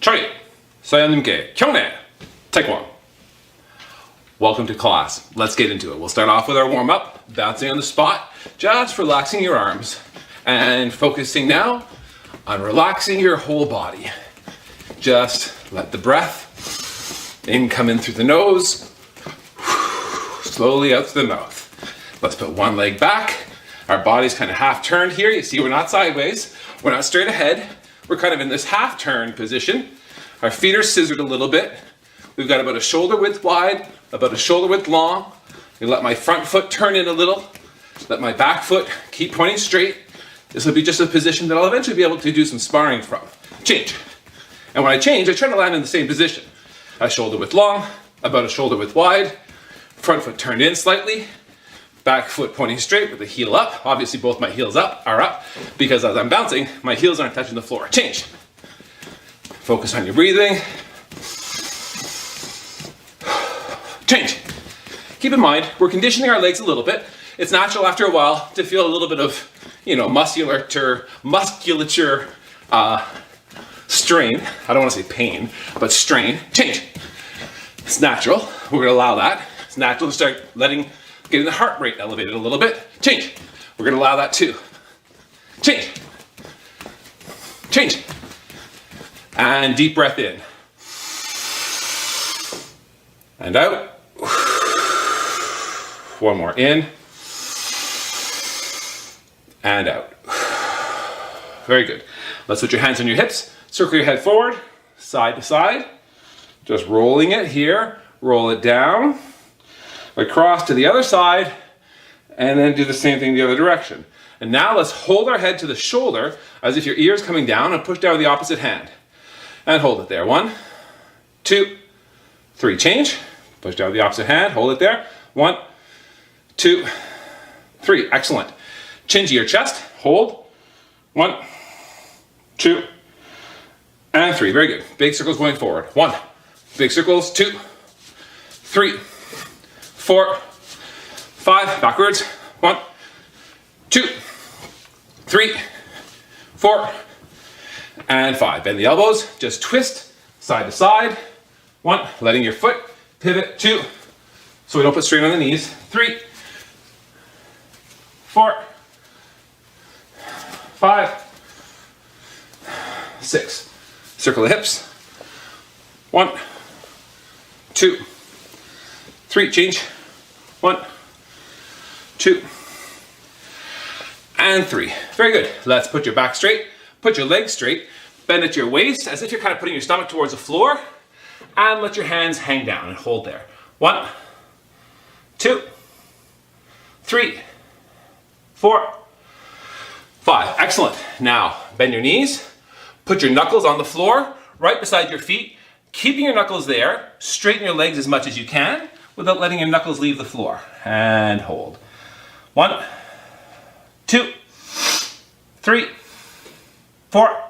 저희 사장님께 경례 Taekwondo. Welcome to class. Let's get into it. We'll start off with our warm-up, bouncing on the spot, just relaxing your arms and focusing now on relaxing your whole body. Just let the breath in come in through the nose, slowly out through the mouth. Let's put one leg back. Our body's kind of half turned here. You see, we're not sideways. We're not straight ahead. We're kind of in this half turn position. Our feet are scissored a little bit. We've got about a shoulder width wide, about a shoulder width long. You let my front foot turn in a little. Let my back foot keep pointing straight. This will be just a position that I'll eventually be able to do some sparring from. Change. And when I change, I try to land in the same position. A shoulder width long, about a shoulder width wide. Front foot turned in slightly. Back foot pointing straight with the heel up. Obviously both my heels are up because as I'm bouncing, my heels aren't touching the floor. Change. Focus on your breathing. Change. Keep in mind, we're conditioning our legs a little bit. It's natural after a while to feel a little bit of, musculature strain. I don't want to say pain, but strain. Change. It's natural. We're going to allow that. It's natural to start getting the heart rate elevated a little bit. Change. We're going to allow that too. Change. Change. And deep breath in. And out. One more in. And out. Very good. Let's put your hands on your hips. Circle your head forward, side to side. Just rolling it here. Roll it down. Across to the other side. And then do the same thing the other direction. And now let's hold our head to the shoulder as if your ear is coming down and push down with the opposite hand. And hold it there. 1, 2, 3. Change. Push down with the opposite hand. Hold it there. 1, 2, 3. Excellent. Chin to your chest. Hold. 1, 2, and 3. Very good. Big circles going forward. 1. Big circles. 2, 3, 4, 5. Backwards. 1, 2, 3, 4, and 5. Bend the elbows. Just twist side to side. 1. Letting your foot pivot. 2. So we don't put strain on the knees. 3, 4, 5, 6. Circle the hips. 1, 2, 3. Change. 1, 2, and 3. Very good. Let's put your back straight. Put your legs straight. Bend at your waist as if you're kind of putting your stomach towards the floor. And let your hands hang down and hold there. 1, 2, 3, 4, 5. Excellent. Now, bend your knees. Put your knuckles on the floor, right beside your feet. Keeping your knuckles there, straighten your legs as much as you can without letting your knuckles leave the floor. And hold. 1, 2, 3, 4,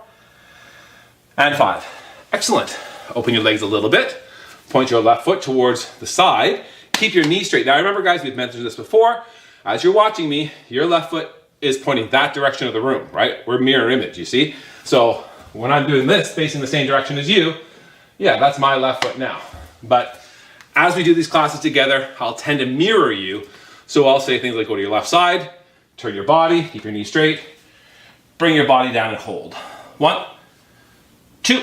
and 5. Excellent. Open your legs a little bit. Point your left foot towards the side. Keep your knee straight. Now remember guys, we've mentioned this before. As you're watching me, your left foot is pointing that direction of the room, right? We're mirror image, you see? So when I'm doing this, facing the same direction as you, yeah, that's my left foot now. But as we do these classes together, I'll tend to mirror you. So I'll say things like go to your left side, turn your body, keep your knee straight, bring your body down and hold. 1, 2,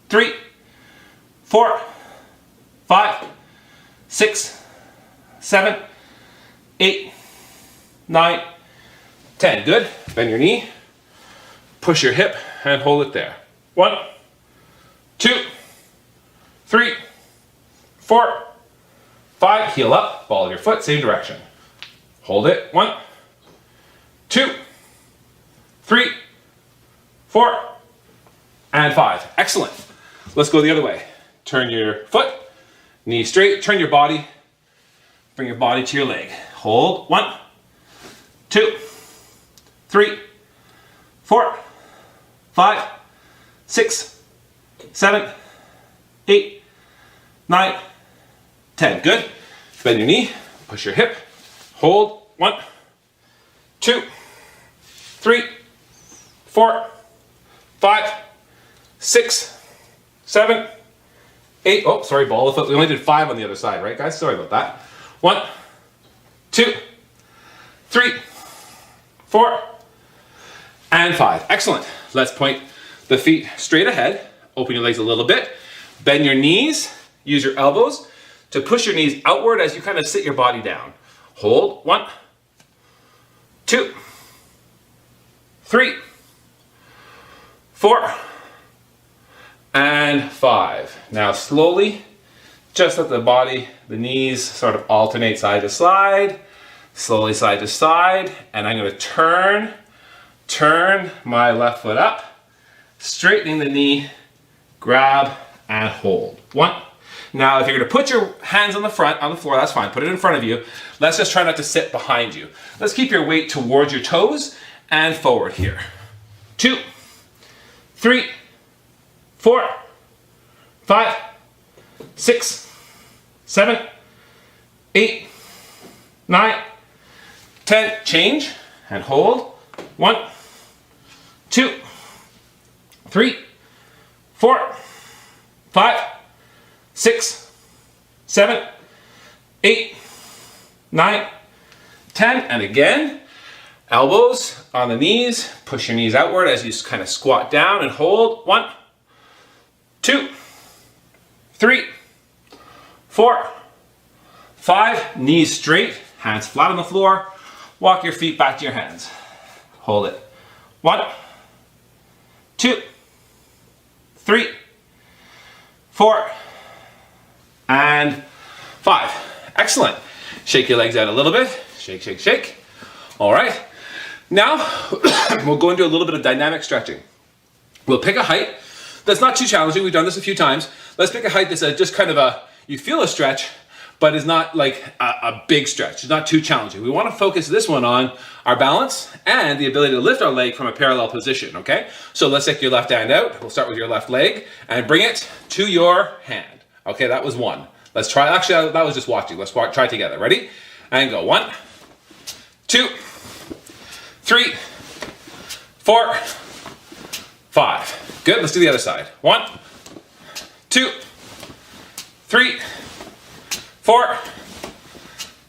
3, 4, 5, 6, 7, 8, 9, 10. Good. Bend your knee, push your hip, and hold it there. 1, 2, 3, 4, 5. Heel up, ball of your foot, same direction. Hold it. 1, 2, 3, 4, and 5. Excellent. Let's go the other way. Turn your foot, knee straight, turn your body, bring your body to your leg. Hold. 1, 2, 3, 4, 5, 6, 7, 8, 9, 10. Good. Bend your knee, push your hip, hold. 1, 2, 3, 4, 5, 6, 7, 8. Oh, sorry, ball of foot. We only did 5 on the other side, right, guys? Sorry about that. 1, 2, 3, 4, and 5. Excellent. Let's point the feet straight ahead. Open your legs a little bit. Bend your knees. Use your elbows to push your knees outward as you kind of sit your body down. Hold. 1, 2, 3, 4, and 5. Now slowly, just let the knees sort of alternate side to side, slowly side to side, and I'm going to turn my left foot up, straightening the knee, grab, and hold. 1. Now, if you're going to put your hands on the floor, that's fine. Put it in front of you. Let's just try not to sit behind you. Let's keep your weight towards your toes and forward here. 2, 3, 4, 5, 6, 7, 8, 9, 10. Change and hold. 1, 2, 3, 4, 5, 6, 7, 8, 9, 10. And again, elbows on the knees. Push your knees outward as you kind of squat down and hold. 1, 2, 3, 4, 5. Knees straight, hands flat on the floor. Walk your feet back to your hands. Hold it. 1, 2, 3, 4, and 5. Excellent. Shake your legs out a little bit. Shake, shake, shake. All right. Now, we'll go into a little bit of dynamic stretching. We'll pick a height that's not too challenging. We've done this a few times. Let's pick a height that's just kind of you feel a stretch, but is not like a big stretch. It's not too challenging. We want to focus this one on our balance and the ability to lift our leg from a parallel position, okay? So let's take your left hand out. We'll start with your left leg and bring it to your hand. Okay, that was 1. Let's try, actually that was just watching. Let's try together. Ready? And go. 1, 2, 3, 4, 5. Good, let's do the other side. 1, 2, 3, 4,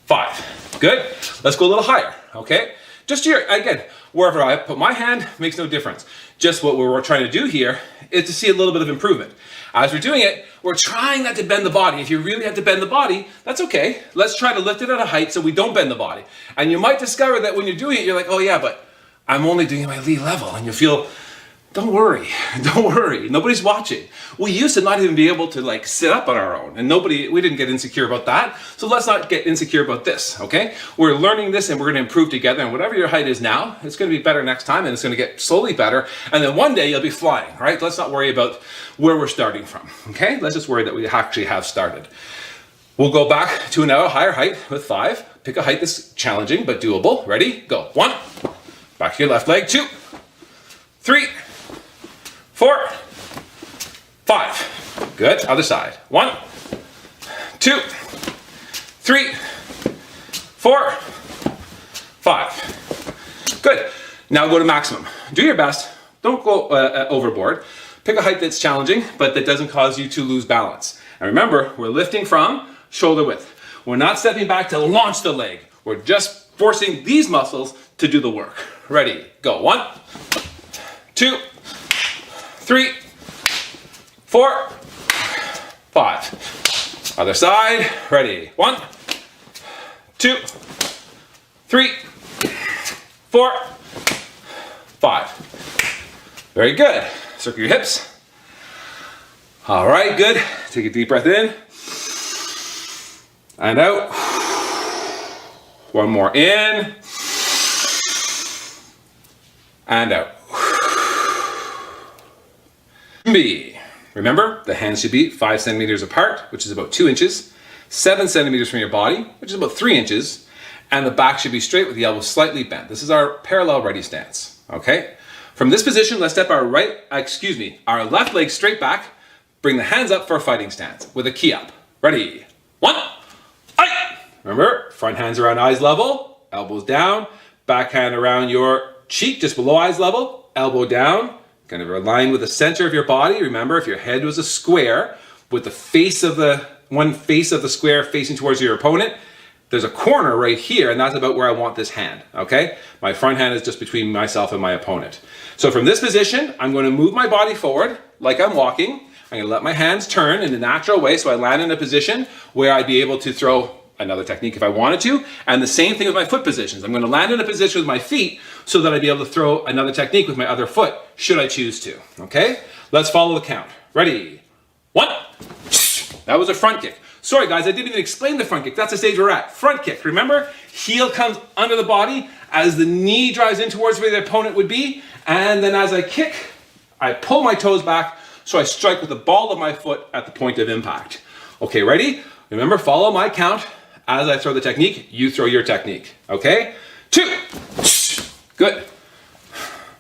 5. Good. Let's go a little higher, okay? Just here, again, wherever I put my hand makes no difference. Just what we're trying to do here is to see a little bit of improvement. As we're doing it, we're trying not to bend the body. If you really have to bend the body, that's okay. Let's try to lift it at a height so we don't bend the body. And you might discover that when you're doing it, you're like, oh yeah, but I'm only doing my knee level. And you feel, don't worry, don't worry. Nobody's watching. We used to not even be able to like sit up on our own, and we didn't get insecure about that. So let's not get insecure about this, okay? We're learning this and we're gonna improve together, and whatever your height is now, it's gonna be better next time, and it's gonna get slowly better, and then one day you'll be flying, right? Let's not worry about where we're starting from, okay? Let's just worry that we actually have started. We'll go back to another higher height with 5. Pick a height that's challenging but doable. Ready? Go. 1, back to your left leg. 2, 3, 4, 5. Good. Other side. 1, 2, 3, 4, 5. Good. Now go to maximum. Do your best. Don't go overboard. Pick a height that's challenging, but that doesn't cause you to lose balance. And remember, we're lifting from shoulder width. We're not stepping back to launch the leg. We're just forcing these muscles to do the work. Ready? Go. 1, 2, 3, 4, 5. Other side. Ready? 1, 2, 3, 4, 5. Very good. Circle your hips. All right, good. Take a deep breath in and out. One more in and out. B. Remember, the hands should be 5 centimeters apart, which is about 2 inches, 7 centimeters from your body, which is about 3 inches, and the back should be straight with the elbows slightly bent. This is our parallel ready stance, okay? From this position, let's step our left leg straight back, bring the hands up for a fighting stance with a key up. Ready? 1, aye! Remember, front hands around eyes level, elbows down, back hand around your cheek just below eyes level, elbow down, Kind of align with the center of your body. Remember, if your head was a square with the face of one face of the square facing towards your opponent, there's a corner right here, and that's about where I want this hand, okay? My front hand is just between myself and my opponent. So from this position, I'm going to move my body forward like I'm walking. I'm going to let my hands turn in a natural way so I land in a position where I'd be able to throw another technique if I wanted to. And the same thing with my foot positions. I'm going to land in a position with my feet so that I'd be able to throw another technique with my other foot, should I choose to, okay? Let's follow the count. Ready? 1. That was a front kick. Sorry guys, I didn't even explain the front kick. That's the stage we're at. Front kick, remember? Heel comes under the body as the knee drives in towards where the opponent would be. And then as I kick, I pull my toes back so I strike with the ball of my foot at the point of impact. Okay, ready? Remember, follow my count. As I throw the technique, you throw your technique. Okay? 2. Good.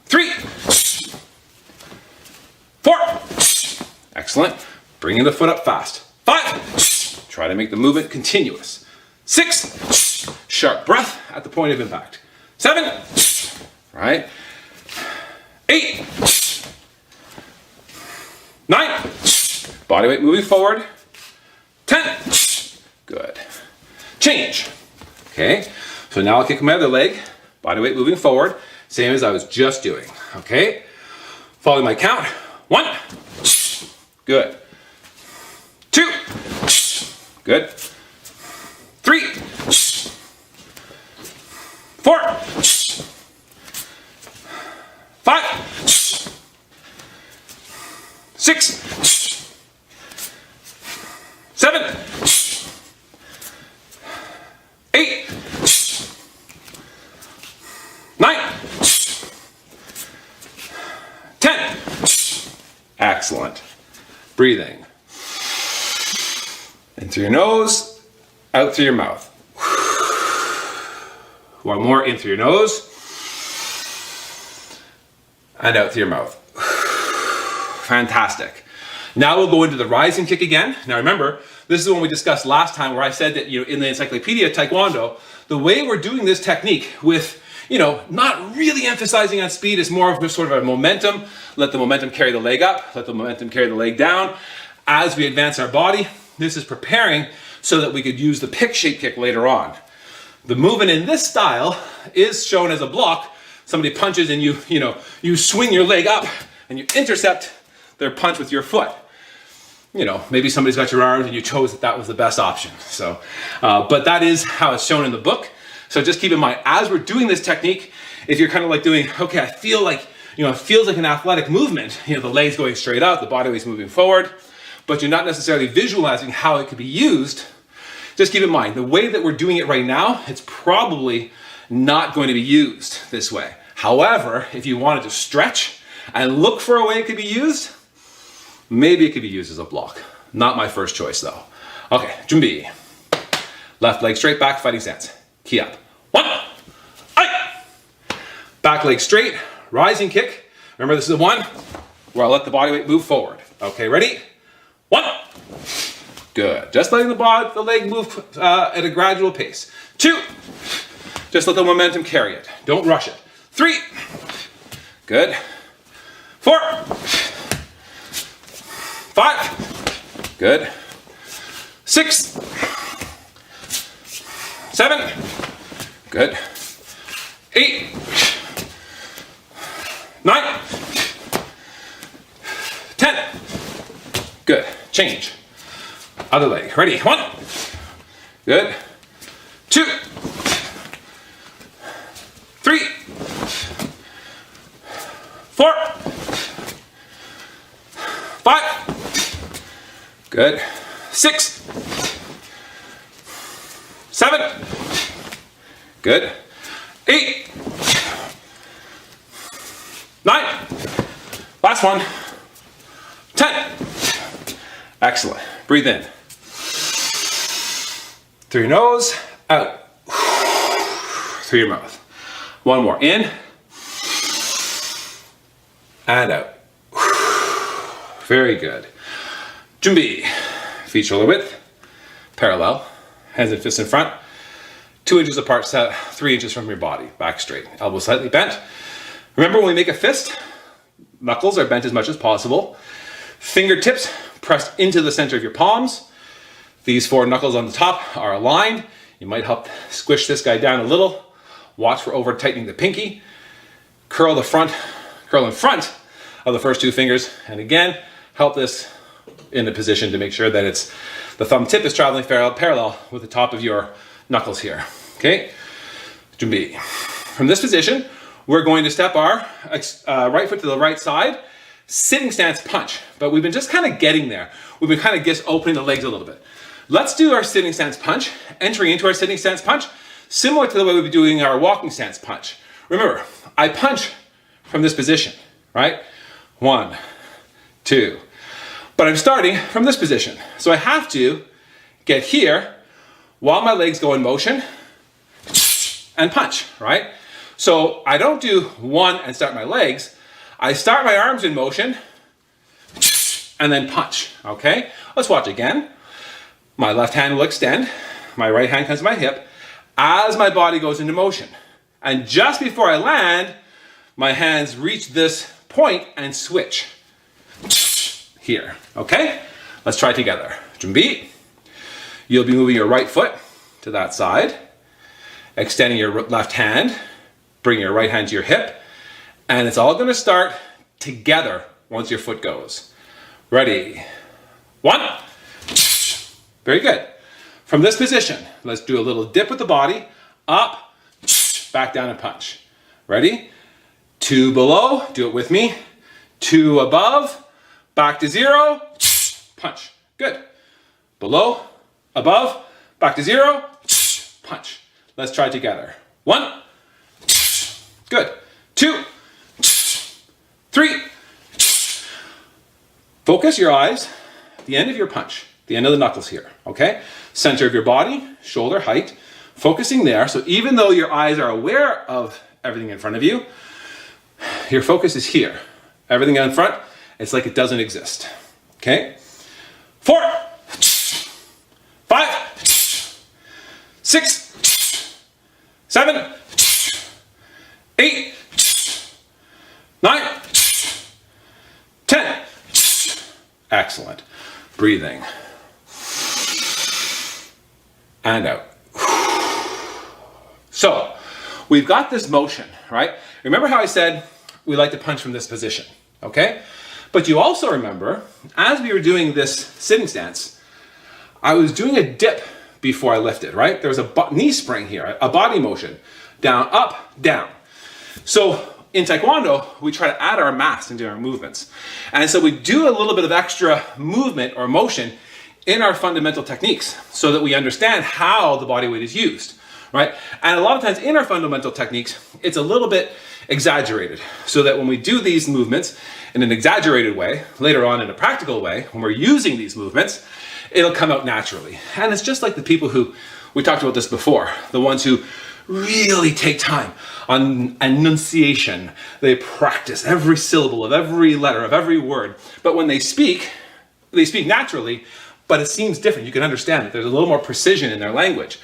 3. 4. Excellent. Bringing the foot up fast. 5. Try to make the movement continuous. 6. Sharp breath at the point of impact. 7. Right. 8. 9. Body weight moving forward. 10. Good. Change. Okay. So now I'll kick my other leg. Body weight moving forward. Same as I was just doing. Okay. Following my count. 1. Good. 2. Good. 3. 4. 5. 6. 7. 8. 9. 10. Excellent. Breathing. In through your nose, out through your mouth. One more, in through your nose, and out through your mouth. Fantastic. Now we'll go into the rising kick again. Now remember, this is the one we discussed last time where I said that, in the Encyclopedia Taekwondo, the way we're doing this technique with, not really emphasizing on speed, is more of a sort of a momentum. Let the momentum carry the leg up, let the momentum carry the leg down. As we advance our body, this is preparing so that we could use the pick shape kick later on. The movement in this style is shown as a block. Somebody punches and you swing your leg up and you intercept their punch with your foot. Maybe somebody's got your arms and you chose that was the best option. So, but that is how it's shown in the book. So just keep in mind, as we're doing this technique, if you're kind of like doing, okay, I feel like, it feels like an athletic movement, the leg's going straight out, the body weight's moving forward, but you're not necessarily visualizing how it could be used. Just keep in mind, the way that we're doing it right now, it's probably not going to be used this way. However, if you wanted to stretch and look for a way it could be used, maybe it could be used as a block. Not my first choice though. Okay, 준비. Left leg straight, back, fighting stance. Key up. 1, ai. Back leg straight, rising kick. Remember, this is the one where I'll let the body weight move forward. Okay, ready? 1. Good. Just letting the leg move at a gradual pace. 2. Just let the momentum carry it. Don't rush it. 3. Good. 4. 5. Good. 6. 7. Good. 8. 9. 10. Good. Change. Other leg. Ready? 1. Good. 2. 3. 4. 5. Good. 6. 7. Good. 8. 9. Last one. 10. Excellent. Breathe in. Through your nose, out. Through your mouth. One more. In. And out. Very good. 준비. Feet shoulder width. Parallel. Hands and fists in front. 2 inches apart, 3 inches from your body. Back straight. Elbows slightly bent. Remember, when we make a fist, Knuckles are bent as much as possible. Fingertips pressed into the center of your palms. These 4 knuckles on the top are aligned. You might help squish this guy down a little. Watch for over tightening the pinky. Curl in front of the first 2 fingers. And again, help this in the position to make sure that the thumb tip is traveling parallel with the top of your knuckles here. Okay? Jumbi. From this position, we're going to step our right foot to the right side, sitting stance punch. But we've been just kind of getting there. We've been kind of just opening the legs a little bit. Let's do our sitting stance punch, entering into our sitting stance punch, similar to the way we'd be doing our walking stance punch. Remember, I punch from this position, right? 1, 2. But I'm starting from this position. So I have to get here while my legs go in motion and punch, right? So I don't do 1 and start my legs. I start my arms in motion and then punch, okay? Let's watch again. My left hand will extend. My right hand comes to my hip as my body goes into motion. And just before I land, my hands reach this point and switch. Here, okay? Let's try it together. Jumbi. You'll be moving your right foot to that side, extending your left hand, bring your right hand to your hip, and it's all gonna start together once your foot goes. Ready? 1. Very good. From this position, let's do a little dip with the body, up, back down and punch. Ready? 2 below, do it with me. 2 above, back to 0, punch. Good. Below, above, back to 0, punch. Let's try it together. 1, good. 2, 3. Focus your eyes at the end of your punch, the end of the knuckles here, okay? Center of your body, shoulder height, focusing there. So even though your eyes are aware of everything in front of you, your focus is here. Everything in front, it's like it doesn't exist, okay? 4, 5, 6, 7, 8, 9, 10. Excellent. Breathing. And out. So, we've got this motion, right? Remember how I said we like to punch from this position, okay? But you also remember, as we were doing this sitting stance, I was doing a dip before I lifted, right? There was a knee spring here, a body motion. Down, up, down. So in Taekwondo, we try to add our mass into our movements. And so we do a little bit of extra movement or motion in our fundamental techniques so that we understand how the body weight is used, right? And a lot of times in our fundamental techniques, it's a little bit exaggerated so that when we do these movements in an exaggerated way, later on in a practical way, when we're using these movements, it'll come out naturally. And it's just like the people who, we talked about this before, the ones who really take time on enunciation. They practice every syllable of every letter of every word. But when they speak naturally, but it seems different. You can understand that there's a little more precision in their language.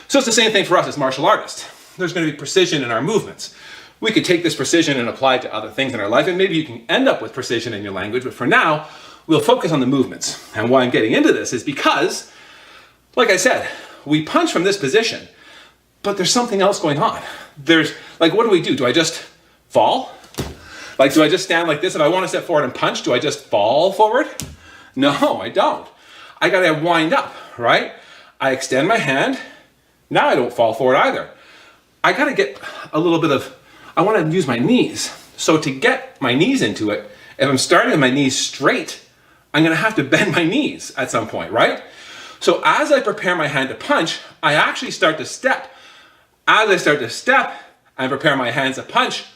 So it's the same thing for us as martial artists. There's going to be precision in our movements. We could take this precision and apply it to other things in our life, and maybe you can end up with precision in your language, but for now, we'll focus on the movements. And why I'm getting into this is because, like I said, we punch from this position, but there's something else going on. There's, like, what do? Do I just fall? Like, do I just stand like this? If I want to step forward and punch, do I just fall forward? No, I don't. I gotta wind up, right? I extend my hand. Now I don't fall forward either. I gotta get a little bit of, I wanna use my knees. So to get my knees into it, if I'm starting with my knees straight, I'm gonna have to bend my knees at some point, right? So as I prepare my hand to punch, I actually start to step. As I start to step and prepare my hands to punch,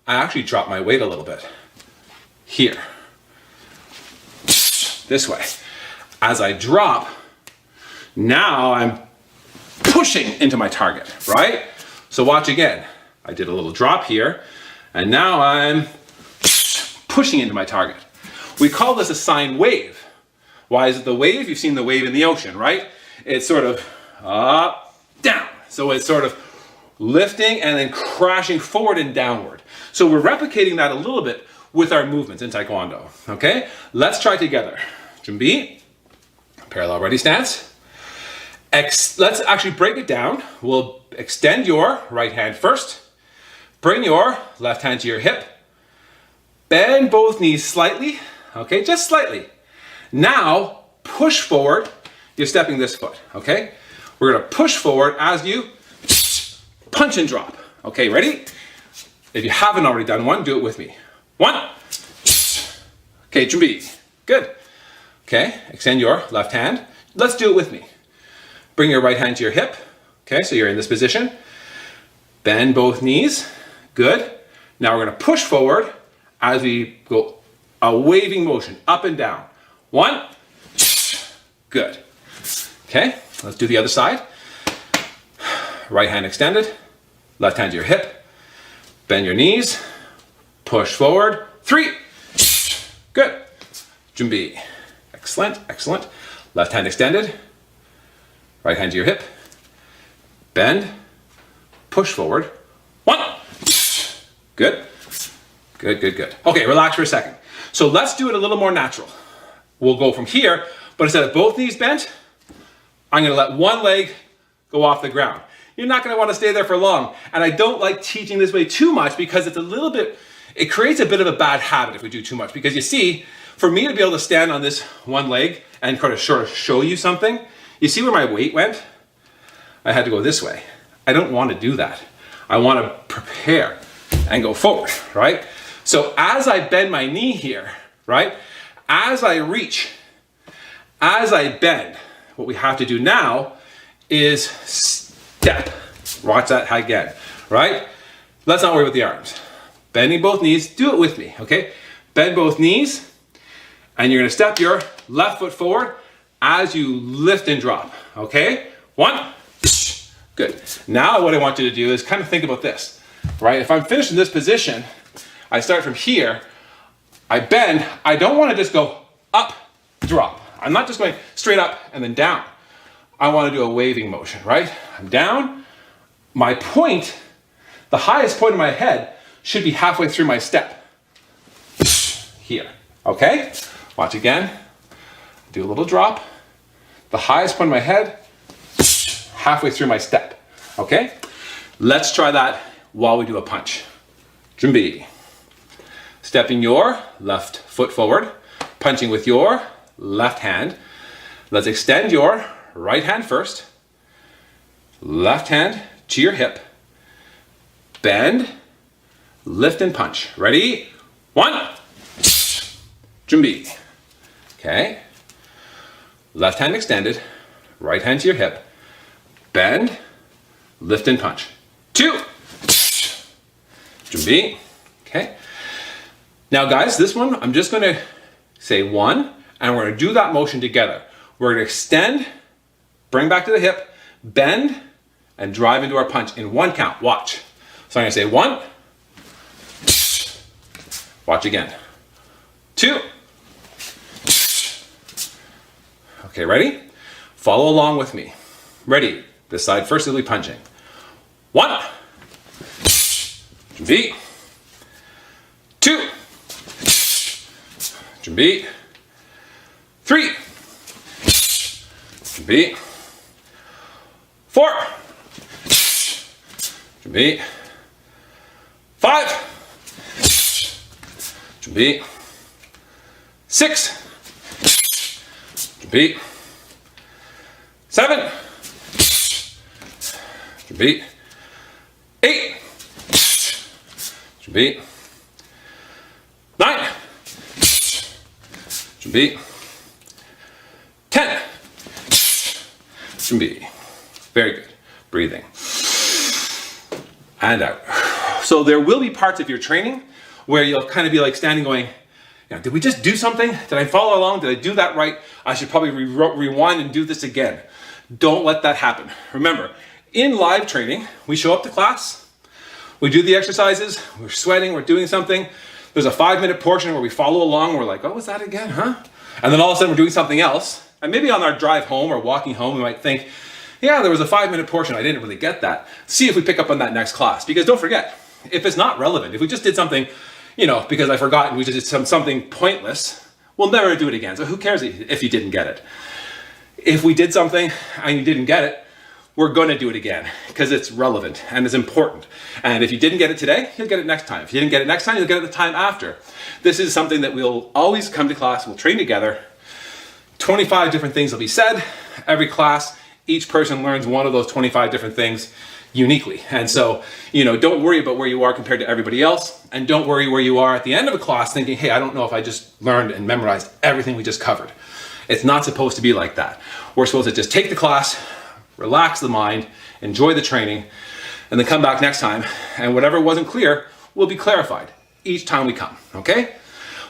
I actually drop my weight a little bit. Here. This way. As I drop, now I'm pushing into my target, right? So watch again. I did a little drop here, and now I'm pushing into my target. We call this a sine wave. Why is it the wave? You've seen the wave in the ocean, right? It's sort of up, down. So it's sort of lifting and then crashing forward and downward. So we're replicating that a little bit with our movements in Taekwondo. Okay, let's try together. 준비, parallel ready stance. Let's actually break it down. We'll extend your right hand first. Bring your left hand to your hip. Bend both knees slightly, okay, just slightly. Now, push forward. You're stepping this foot, okay? We're gonna push forward as you punch and drop. Okay, ready? If you haven't already done one, do it with me. 1. Okay, 준비. Good. Okay, extend your left hand. Let's do it with me. Bring your right hand to your hip. Okay, so you're in this position. Bend both knees. Good. Now we're gonna push forward as we go a waving motion, up and down. 1. Good. Okay, let's do the other side. Right hand extended, left hand to your hip. Bend your knees, push forward. 3. Good. 준비. Excellent, excellent. Left hand extended, right hand to your hip. Bend, push forward. 1. Good. Good, good, good. Okay, relax for a second. So let's do it a little more natural. We'll go from here, but instead of both knees bent, I'm gonna let one leg go off the ground. You're not gonna wanna stay there for long. And I don't like teaching this way too much because it creates a bit of a bad habit if we do too much. Because you see, for me to be able to stand on this one leg and kind of show you something, you see where my weight went? I had to go this way. I don't wanna do that. I wanna prepare and go forward, right? So as I bend my knee here, right? As I reach, as I bend, what we have to do now is step. Watch that again, right? Let's not worry about the arms. Bending both knees, do it with me, okay? Bend both knees, and you're gonna step your left foot forward as you lift and drop, okay? 1, good. Now what I want you to do is kind of think about this, right? If I'm finished in this position, I start from here, I bend, I don't wanna just go up, drop. I'm not just going straight up and then down. I wanna do a waving motion, right? I'm down, my point, the highest point of my head should be halfway through my step. Here, okay? Watch again, do a little drop. The highest point of my head, halfway through my step, okay? Let's try that while we do a punch. 준비. Stepping your left foot forward, punching with your left hand. Let's extend your right hand first. Left hand to your hip. Bend, lift and punch. Ready? 1. 준비. Okay. Left hand extended, right hand to your hip. Bend, lift and punch. 2. 준비. Okay. Now guys, this one, I'm just gonna say 1, and we're gonna do that motion together. We're gonna extend, bring back to the hip, bend, and drive into our punch in 1 count. Watch. So I'm gonna say 1. Watch again. 2. Okay, ready? Follow along with me. Ready? This side first, we'll be punching. 1. 준비. 2. 준비. 3. 준비. 4. 준비. 5. 준비. 6. 준비. 7. 준비. 8. 준비. 9. 준비. 10. 준비. Very good. Breathing. And out. So there will be parts of your training where you'll kind of be like standing going, did we just do something? Did I follow along? Did I do that right? I should probably rewind and do this again. Don't let that happen. Remember, in live training, we show up to class, we do the exercises, we're sweating, we're doing something. There's a 5-minute portion where we follow along, we're like, oh, was that again, huh? And then all of a sudden we're doing something else. And maybe on our drive home or walking home, we might think, yeah, there was a 5-minute portion, I didn't really get that. See if we pick up on that next class. Because don't forget, if it's not relevant, if we just did something, because I forgot and we just did something pointless, we'll never do it again. So who cares if you didn't get it? If we did something and you didn't get it, we're going to do it again because it's relevant and it's important. And if you didn't get it today, you'll get it next time. If you didn't get it next time, you'll get it the time after. This is something that we'll always come to class, we'll train together. 25 different things will be said. Every class, each person learns one of those 25 different things uniquely. And so, don't worry about where you are compared to everybody else. And don't worry where you are at the end of a class thinking, hey, I don't know if I just learned and memorized everything we just covered. It's not supposed to be like that. We're supposed to just take the class, relax the mind, enjoy the training, and then come back next time. And whatever wasn't clear will be clarified each time we come, okay?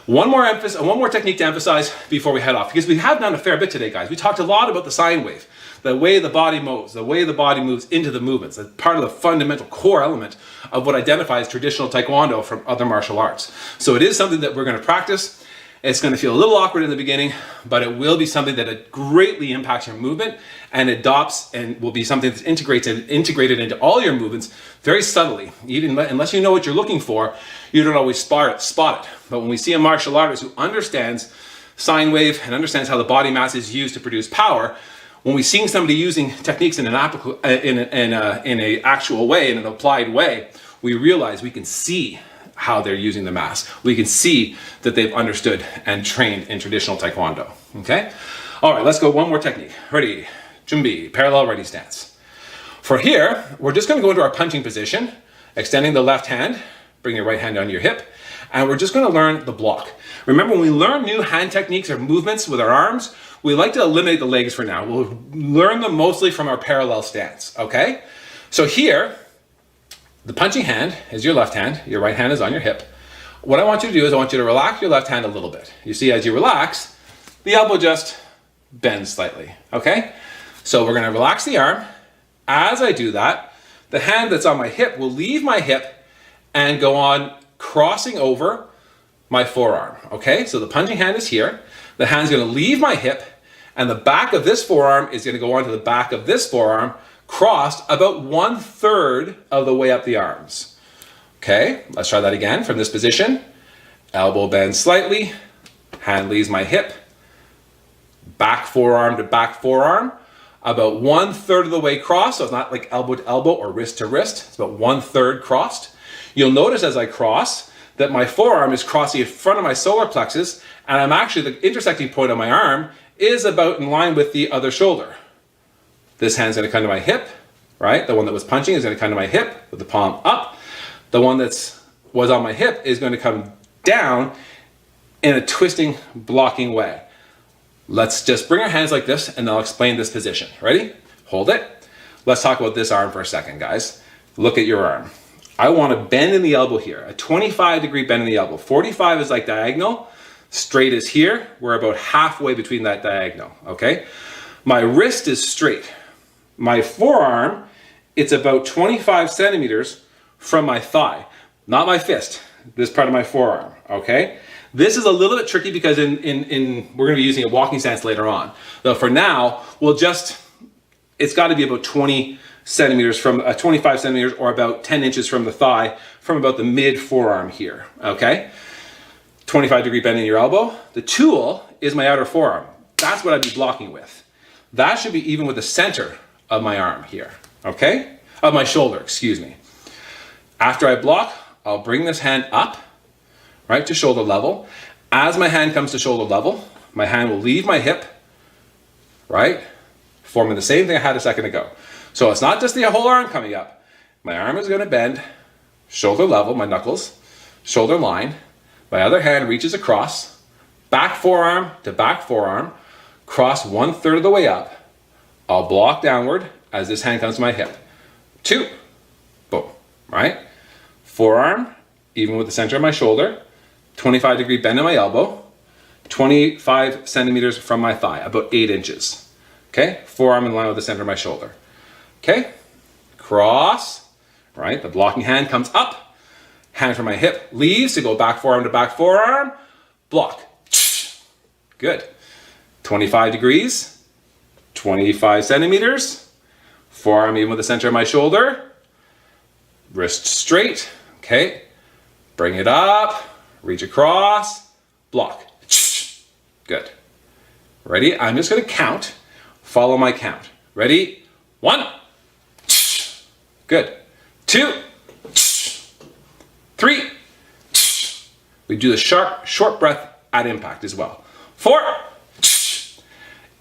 One more technique to emphasize before we head off, because we have done a fair bit today, guys. We talked a lot about the sine wave, the way the body moves, the way the body moves into the movements. That's part of the fundamental core element of what identifies traditional Taekwondo from other martial arts. So it is something that we're going to practice. It's going to feel a little awkward in the beginning, but it will be something that greatly impacts your movement and adopts and will be something that's integrated into all your movements very subtly. Even unless you know what you're looking for, you don't always spot it. But when we see a martial artist who understands sine wave and understands how the body mass is used to produce power, when we see somebody using techniques in an actual way, in an applied way, we realize we can see how they're using the mass. We can see that they've understood and trained in traditional Taekwondo, okay? All right, let's go one more technique. Ready, Jumbi, parallel ready stance. For here, we're just gonna go into our punching position, extending the left hand, bring your right hand on your hip, and we're just gonna learn the block. Remember, when we learn new hand techniques or movements with our arms, we like to eliminate the legs for now. We'll learn them mostly from our parallel stance, okay? So here, the punching hand is your left hand, your right hand is on your hip. What I want you to do is I want you to relax your left hand a little bit. You see, as you relax, the elbow just bends slightly, okay? So we're gonna relax the arm. As I do that, the hand that's on my hip will leave my hip and go on crossing over my forearm, okay? So the punching hand is here. The hand's gonna leave my hip and the back of this forearm is gonna go onto the back of this forearm, crossed about 1/3 of the way up the arms. Okay, let's try that again from this position. Elbow bends slightly, hand leaves my hip, back forearm to back forearm, about 1/3 of the way crossed, so it's not like elbow to elbow or wrist to wrist, it's about 1/3 crossed. You'll notice as I cross that my forearm is crossing in front of my solar plexus, and I'm actually, the intersecting point of my arm is about in line with the other shoulder. This hand's gonna come to my hip, right? The one that was punching is gonna come to my hip with the palm up. The one was on my hip is gonna come down in a twisting, blocking way. Let's just bring our hands like this and I'll explain this position. Ready? Hold it. Let's talk about this arm for a second, guys. Look at your arm. I wanna bend in the elbow here, a 25-degree bend in the elbow. 45 is like diagonal, straight is here. We're about halfway between that diagonal, okay? My wrist is straight. My forearm, it's about 25 centimeters from my thigh, not my fist, this part of my forearm, okay? This is a little bit tricky because we're gonna be using a walking stance later on. Though for now, it's gotta be about 20 centimeters from, 25 centimeters or about 10 inches from the thigh, from about the mid forearm here, okay? 25-degree bend in your elbow. The tool is my outer forearm. That's what I'd be blocking with. That should be even with the center of my arm here, okay? Of my shoulder, excuse me. After I block, I'll bring this hand up, right, to shoulder level. As my hand comes to shoulder level, my hand will leave my hip, right, forming the same thing I had a second ago. So it's not just the whole arm coming up. My arm is gonna bend, shoulder level, my knuckles, shoulder line. My other hand reaches across, back forearm to back forearm, cross 1/3 of the way up. I'll block downward as this hand comes to my hip. 2, boom, right? Forearm, even with the center of my shoulder, 25-degree bend in my elbow, 25 centimeters from my thigh, about 8 inches. Okay, forearm in line with the center of my shoulder. Okay, cross, right? The blocking hand comes up, hand from my hip leaves to go back forearm to back forearm, block. Good. 25 degrees. 25 centimeters, forearm even with the center of my shoulder, wrist straight, okay, bring it up, reach across, block. Good. Ready? I'm just going to count. Follow my count. Ready? 1. Good. 2. 3. We do the sharp, short breath at impact as well. 4.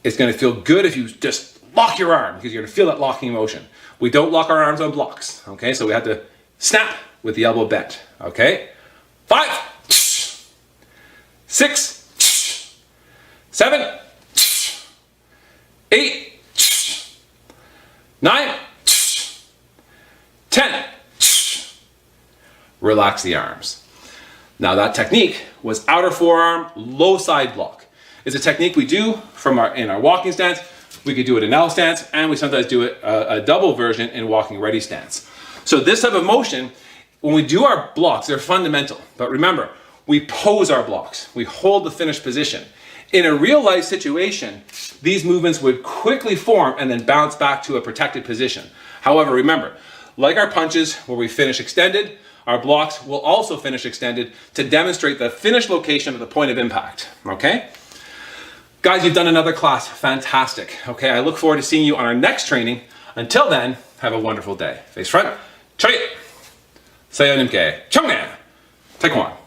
It's going to feel good if you just lock your arm because you're going to feel that locking motion. We don't lock our arms on blocks. Okay, so we have to snap with the elbow bent. Okay? 5. 6. 7. 8. 9. 10. Relax the arms. Now that technique was outer forearm, low side block. It's a technique we do in our walking stance. We could do it in L stance, and we sometimes do it a double version in walking ready stance. So this type of motion, when we do our blocks, they're fundamental. But remember, we pose our blocks. We hold the finished position. In a real life situation, these movements would quickly form and then bounce back to a protected position. However, remember, like our punches where we finish extended, our blocks will also finish extended to demonstrate the finished location of the point of impact, okay? Guys, you've done another class, fantastic, okay? I look forward to seeing you on our next training. Until then, have a wonderful day. Face front, choi, sayo nimke, chongne, Taekwondo.